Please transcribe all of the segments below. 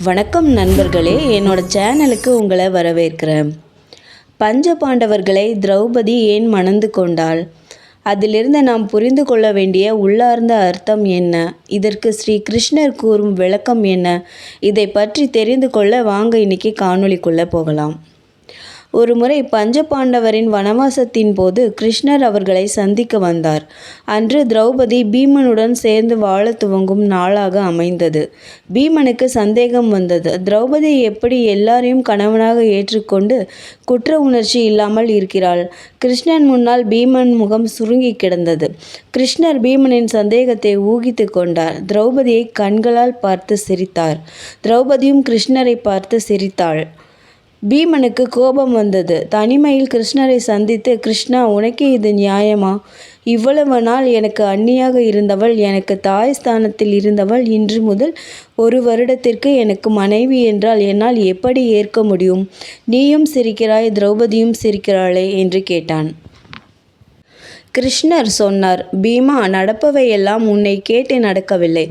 வணக்கம் நண்பர்களே, என்னோட சேனலுக்கு உங்களை வரவேற்கிறேன். பஞ்ச பாண்டவர்களை திரௌபதி ஏன் மணந்து கொண்டாள்? அதிலிருந்து நாம் புரிந்து கொள்ள வேண்டிய உள்ளார்ந்த அர்த்தம் என்ன? இதற்கு ஸ்ரீ கிருஷ்ணர் கூறும் விளக்கம் என்ன? இதை பற்றி தெரிந்து கொள்ள வாங்க இன்னைக்கு காணொளிக்குள்ளே போகலாம். ஒரு முறை பஞ்சபாண்டவரின் வனவாசத்தின் போது கிருஷ்ணர் அவர்களை சந்திக்க வந்தார். அன்று திரௌபதி பீமனுடன் சேர்ந்து வாழ துவங்கும் நாளாக அமைந்தது. பீமனுக்கு சந்தேகம் வந்தது. திரௌபதி எப்படி எல்லாரையும் கணவனாக ஏற்றுக்கொண்டு குற்ற உணர்ச்சி இல்லாமல் இருக்கிறாள்? கிருஷ்ணன் முன்னால் பீமன் முகம் சுருங்கி கிடந்தது. கிருஷ்ணர் பீமனின் சந்தேகத்தை ஊகித்து கொண்டார். திரௌபதியை கண்களால் பார்த்து சிரித்தார். திரௌபதியும் கிருஷ்ணரை பார்த்து சிரித்தாள். பீமனுக்கு கோபம் வந்தது. தனிமையில் கிருஷ்ணரை சந்தித்து, கிருஷ்ணா, உனக்கே இது நியாயமா? இவ்வளவு நாள் எனக்கு அந்நியாக இருந்தவள், எனக்கு தாய் ஸ்தானத்தில் இருந்தவள், இன்று முதல் 1 வருடத்திற்கு எனக்கு மனைவி என்றால் என்னால் எப்படி ஏற்க முடியும்? நீயும் சிரிக்கிறாய், திரௌபதியும் சிரிக்கிறாளே என்று கேட்டான். கிருஷ்ணர் சொன்னார், பீமா, நடப்பவையெல்லாம் உன்னை கேட்டு நடக்கவில்லை.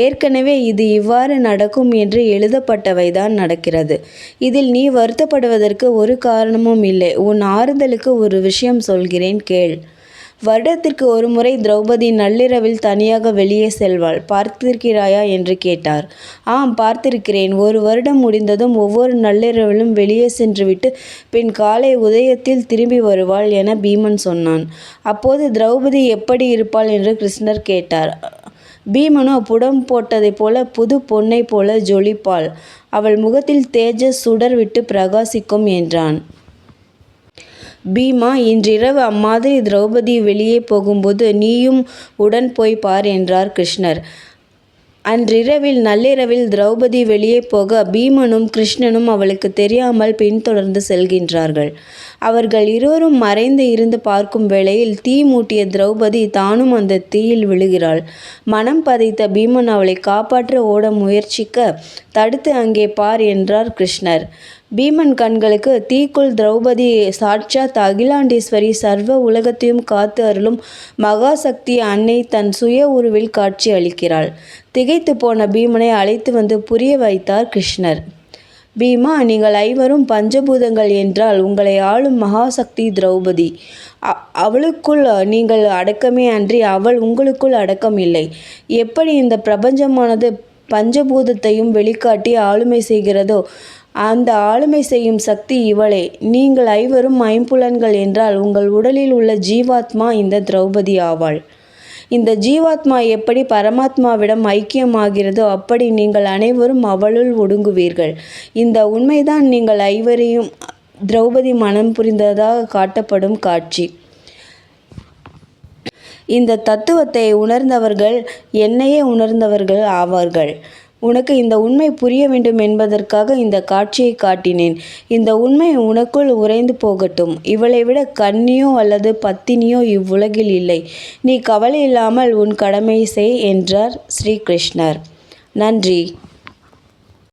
ஏற்கனவே இது இவ்வாறு நடக்கும் என்று எழுதப்பட்டவைதான் நடக்கிறது. இதில் நீ வருத்தப்படுவதற்கு ஒரு காரணமும் இல்லை. உன் ஆறுதலுக்கு ஒரு விஷயம் சொல்கிறேன், கேள். வருடத்திற்கு ஒரு முறை திரௌபதி நள்ளிரவில் தனியாக வெளியே செல்வாள். பார்த்திருக்கிறாயா என்று கேட்டார். ஆம், பார்த்திருக்கிறேன். 1 வருடம் முடிந்ததும் ஒவ்வொரு நள்ளிரவிலும் வெளியே சென்றுவிட்டு பின் காலை உதயத்தில் திரும்பி வருவாள் என பீமன் சொன்னான். அப்போது திரௌபதி எப்படி இருப்பாள் என்று கிருஷ்ணர் கேட்டார். பீமனோ புடம் போட்டதைப் போல புது பொன்னை போல ஜொலிப்பாள். அவள் முகத்தில் தேஜஸ் சுடர் விட்டு பிரகாசிக்கும் என்றான். பீமா, இன்றிரவு அம்மாதிரி திரௌபதி வெளியே போகும்போது நீயும் உடன் போய் பார் என்றார் கிருஷ்ணர். அன்றிரவில் நள்ளிரவில் திரௌபதி வெளியே போக பீமனும் கிருஷ்ணனும் அவளுக்கு தெரியாமல் பின்தொடர்ந்து செல்கின்றார்கள். அவர்கள் இருவரும் மறைந்து இருந்து பார்க்கும் வேளையில் தீ மூட்டிய திரௌபதி தானும் அந்த தீயில் விழுகிறாள். மனம் பதைத்த பீமன் அவளை காப்பாற்ற ஓட முயற்சிக்க தடுத்து அங்கே பார் என்றார் கிருஷ்ணர். பீமன் கண்களுக்கு தீக்குள் திரௌபதி சாட்சாத் அகிலாண்டேஸ்வரி, சர்வ உலகத்தையும் காத்து அருளும் மகாசக்தி அன்னை தன் சுய உருவில் காட்சி அளிக்கிறாள். திகைத்து போன பீமனை அழைத்து வந்து புரிய வைத்தார் கிருஷ்ணர். பீமா, நீங்கள் 5வரும் பஞ்சபூதங்கள் என்றால் உங்களை ஆளும் மகாசக்தி திரௌபதி. அவளுக்குள் நீங்கள் அடக்கமே அன்றி அவள் உங்களுக்குள் அடக்கம் இல்லை. எப்படி இந்த பிரபஞ்சமானது பஞ்சபூதத்தையும் வெளிக்காட்டி ஆளுமை செய்கிறதோ அந்த ஆளுமை செய்யும் சக்தி இவளே. நீங்கள் 5வரும் ஐம்புலன்கள் என்றால் உங்கள் உடலில் உள்ள ஜீவாத்மா இந்த திரௌபதி ஆவாள். இந்த ஜீவாத்மா எப்படி பரமாத்மாவிடம் ஐக்கியமாகிறதோ அப்படி நீங்கள் அனைவரும் அவளுள் ஒடுங்குவீர்கள். இந்த உண்மைதான் நீங்கள் 5வரையும் திரௌபதி மனம் புரிந்ததாக காட்டப்படும் காட்சி. இந்த தத்துவத்தை உணர்ந்தவர்கள் என்னையே உணர்ந்தவர்கள் ஆவார்கள். உனக்கு இந்த உண்மை புரிய வேண்டும் என்பதற்காக இந்த காட்சியை காட்டினேன். இந்த உண்மை உனக்குள் உறைந்து போகட்டும். இவளை விட கன்னியோ அல்லது பத்தினியோ இவ்வுலகில் இல்லை. நீ கவலை இல்லாமல் உன் கடமையை செய் என்றார் ஸ்ரீ கிருஷ்ணர். நன்றி.